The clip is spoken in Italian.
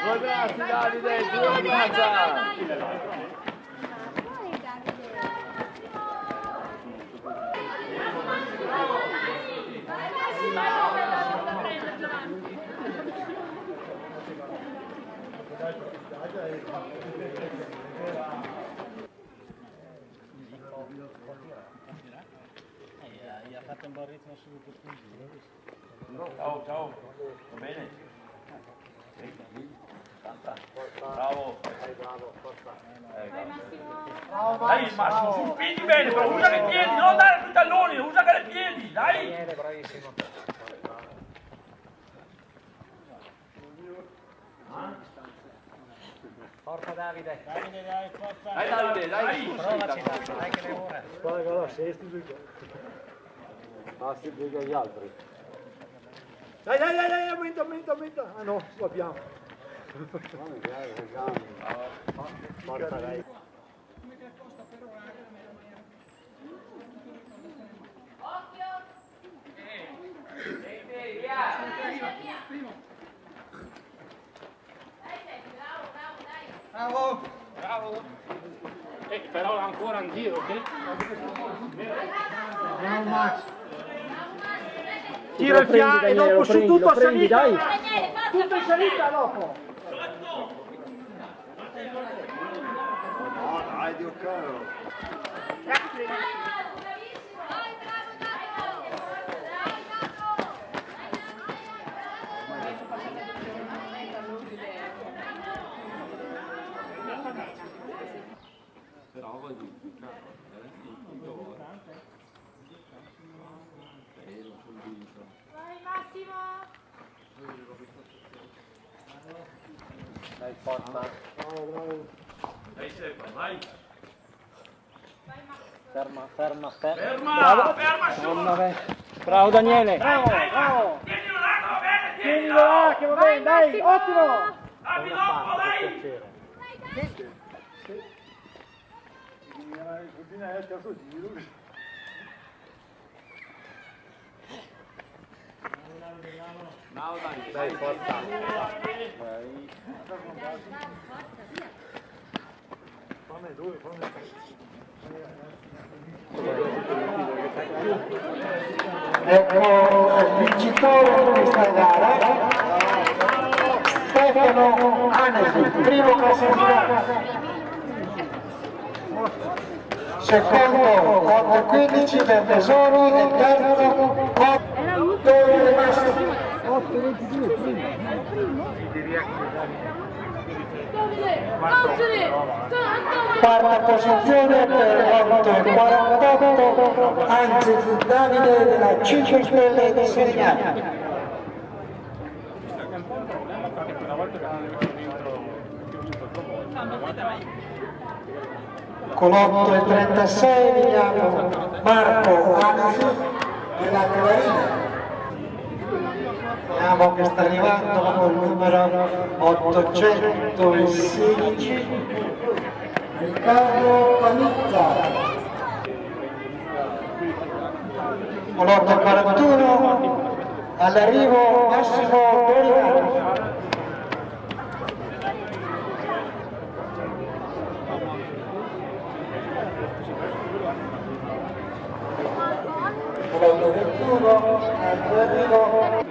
Ragazzi, Davide, giù in casa! Ha fatto un buon ritmo subito così. Ciao, ciao, va bene? Bravo. Bravo, forza. Dai Massimo, su, piedi bene, però usa i piedi, non dare sui talloni, usa che i piedi, dai! Daniele, bravissimo. Forza Davide. Davide, dai, forza. Dai Davide, dai! Provaci, dai che ne ora. Guarda, là, sei basta piega gli altri. Dai, aumenta. Ah no, lo abbiamo. Forza, dai. Bravo. Però ancora un giro, ok? Andiamo Max. Tira il fiato e dopo su tutto a salita. Dai. Tutto in salita dopo. No, dai, Dio caro. Vai Massimo! Dai, forza. Dai Stefano, vai! Ferma. Ferma, Bravo. ferma su! Bravo Daniele. Bravo! Tienilo là, va bene, tienilo là! Che va bene, dai, ottimo. Dammi dopo, dai! Dai, forza. Ecco il vincitore di questa gara, Stefano Anesi, primo classificato. Secondo 8-15 del Tesoro e terzo 8 rimasti. 8-20. Quarta posizione per 8-48, anzi Davide della 5 Stelle di Serignano. Con 8,36 vediamo Marco Anasi della Cavarina. Vediamo che sta arrivando con il numero 816 Riccardo Panizza. Con l'841 all'arrivo Massimo Doriano. Con l'821 all'arrivo